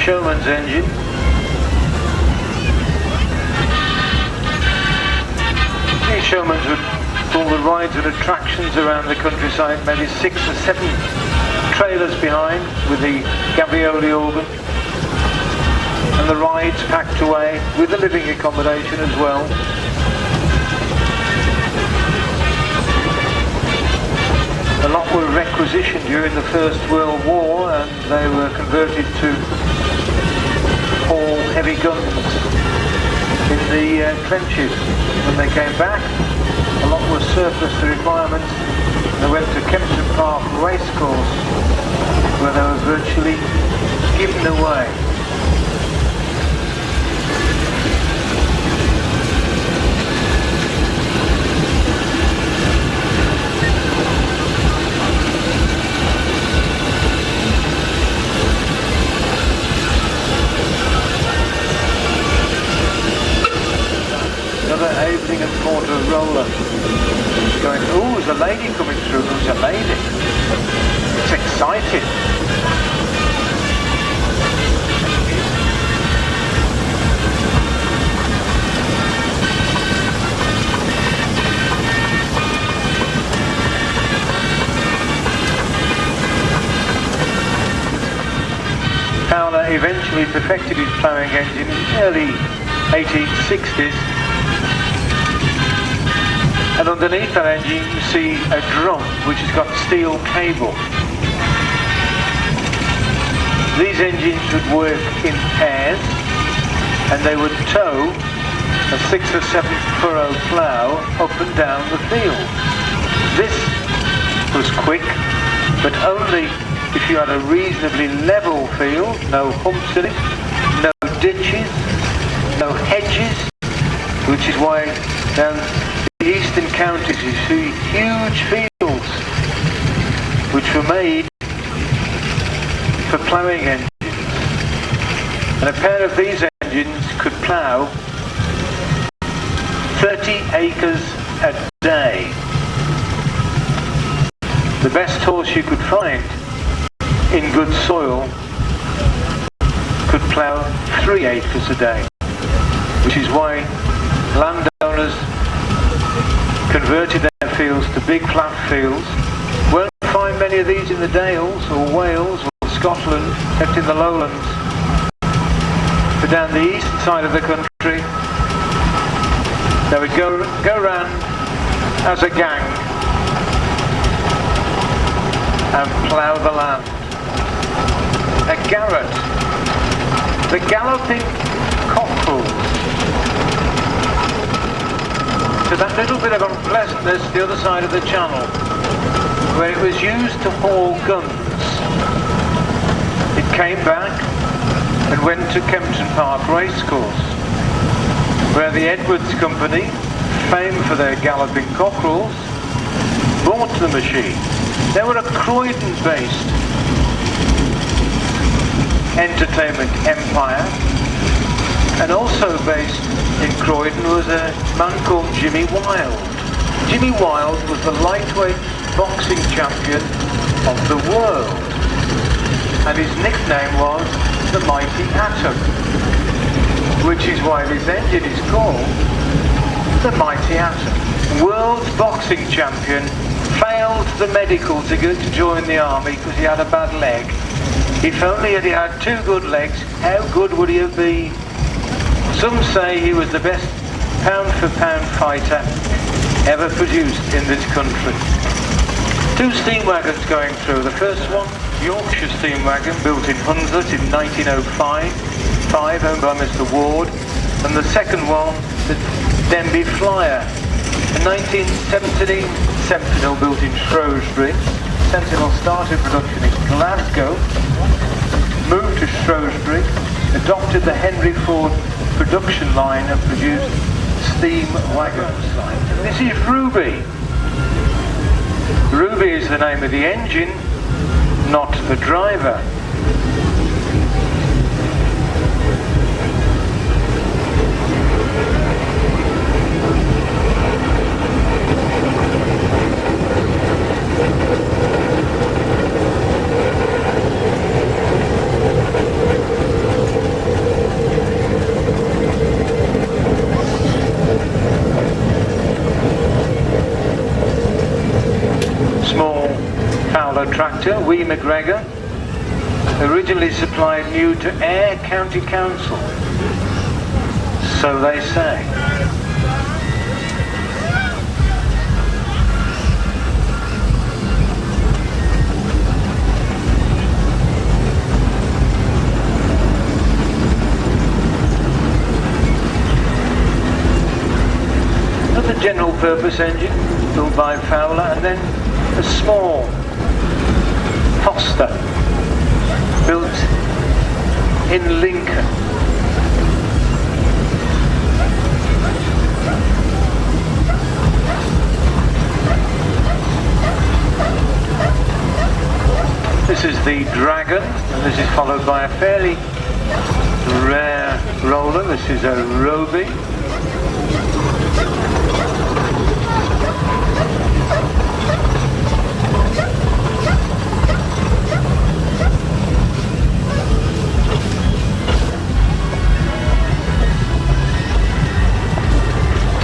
showman's engine. These showmans would pull the rides and attractions around the countryside, maybe 6 or 7 trailers behind with the gavioli organ, and the rides packed away with the living accommodation as well. A lot were requisitioned during the First World War, and they were converted to haul heavy guns in the trenches. When they came back, a lot were surplus to requirements. They went to Kempton Park Racecourse, where they were virtually given away. Another Aveling and Porter roller. Going, ooh, there's a lady coming through. There's a lady. It's exciting. Fowler eventually perfected his ploughing engine in the early 1860s. And underneath that engine you see a drum which has got steel cable. These engines would work in pairs, and they would tow a 6 or 7 furrow plough up and down the field. This was quick, but only if you had a reasonably level field, no humps in it, no ditches, no hedges, which is why down the eastern counties you see huge fields which were made for ploughing engines. And a pair of these engines could plough 30 acres a day. The best horse you could find in good soil could plough 3 acres a day, which is why landowners converted their fields to big flat fields. Won't find many of these in the Dales or Wales or Scotland, except in the lowlands. But down the eastern side of the country, they would go round as a gang and plough the land. A garret, the galloping cockerels. To that little bit of unpleasantness the other side of the channel, where it was used to haul guns. It came back and went to Kempton Park Racecourse, where the Edwards Company, famed for their galloping cockerels, bought the machine. They were a Croydon-based entertainment empire, and also based in Croydon was a man called Jimmy Wilde. Jimmy Wilde was the lightweight boxing champion of the world, and his nickname was the Mighty Atom, which is why this engine is called the Mighty Atom. World boxing champion, failed the medical to go to join the army because he had a bad leg. If only he had 2 good legs, how good would he have been? Some say he was the best pound-for-pound fighter ever produced in this country. 2 steam wagons going through. The first one, Yorkshire steam wagon, built in Hunslet in 1905, owned by Mr. Ward. And the second one, the Denby Flyer. In 1917, Sentinel built in Shrewsbury. Sentinel started production in Glasgow, moved to Shrewsbury, adopted the Henry Ford production line and produced steam wagons. This is Ruby. Ruby is the name of the engine, not the driver. Wee McGregor, originally supplied new to Ayr County Council. So they say. Another general purpose engine built by Fowler, and then a small Foster built in Lincoln. This is the Dragon, and this is followed by a fairly rare roller. This is a Roby.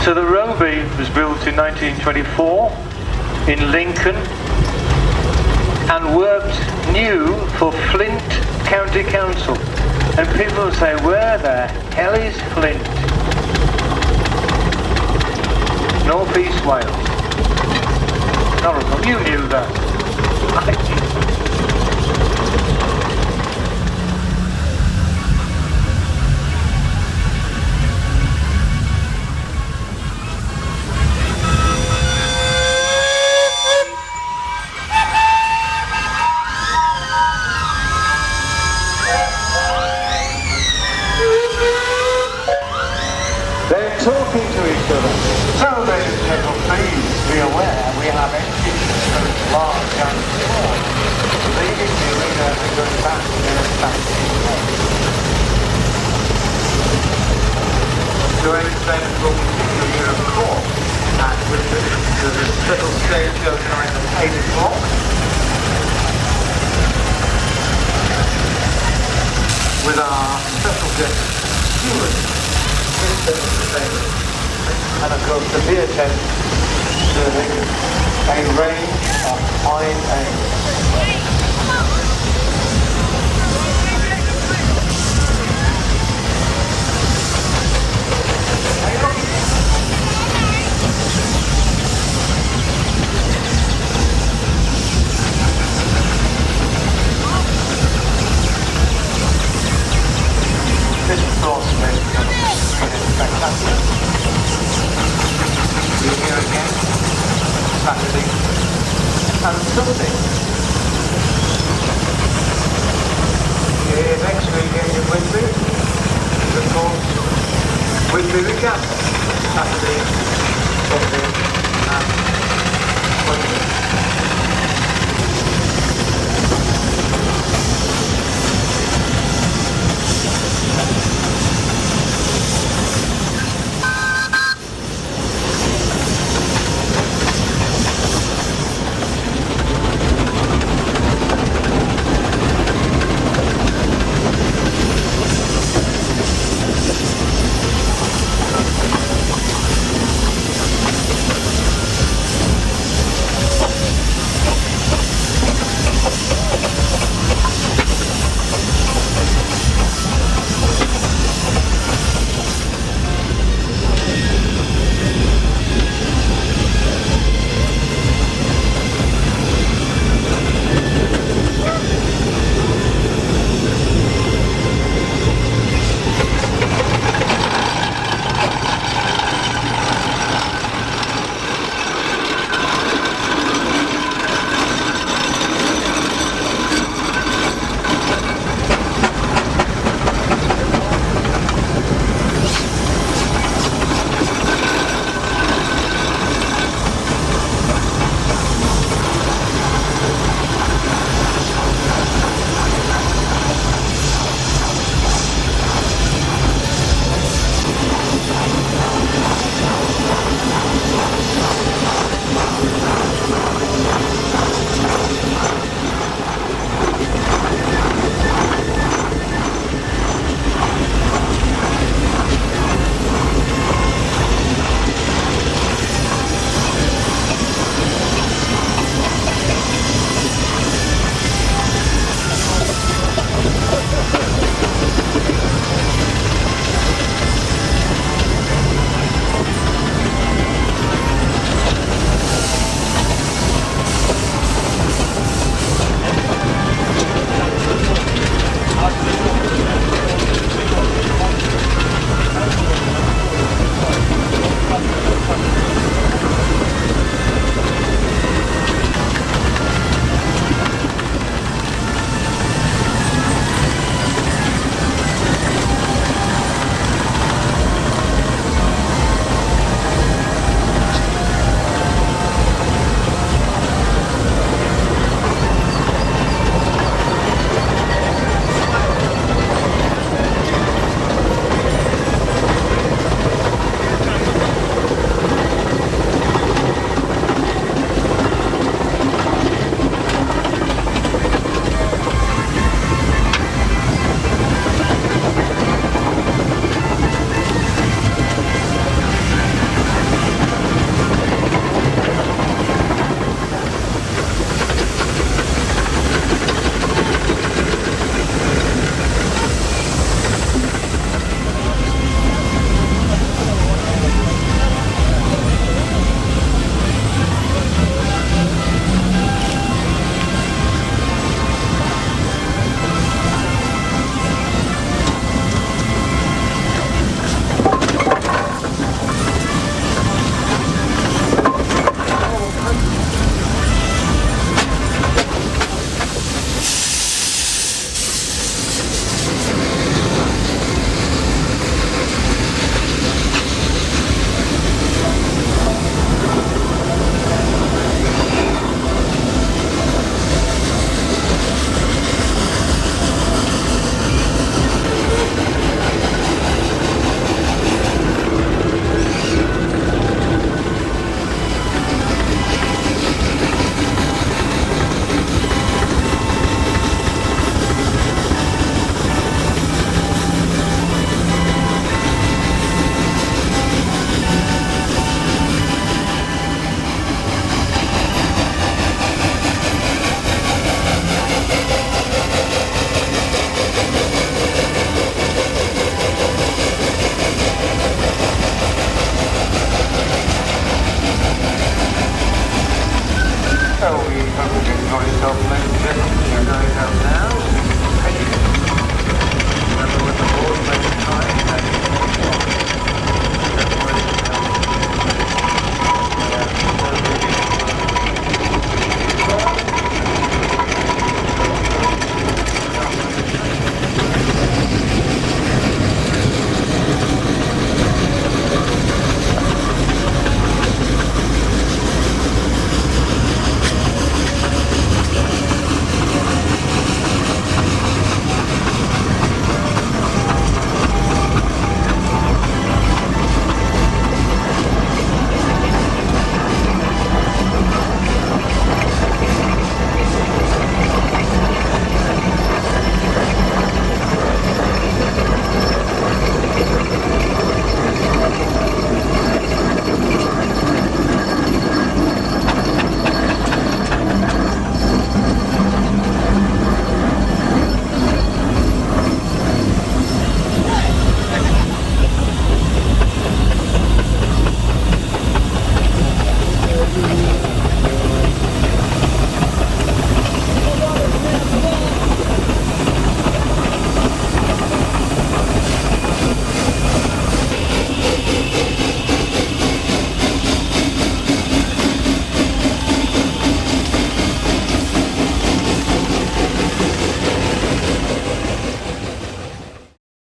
So the Roby was built in 1924 in Lincoln and worked new for Flint County Council. And people say, where the hell is Flint? North East Wales. Horrible, you knew that. I didn't. They're talking to each other. So, ladies and gentlemen, please be aware we have engines from large and small, leaving the arena and going back to their factory. To extend from the year of course, and with the little stage outside the 8 o'clock. With our special guest steward. And of course the beer tent serving a range of fine ales. This floor space fantastic. We're here again Saturday and Sunday. Here next weekend in Whitby is of course Whitby Recap.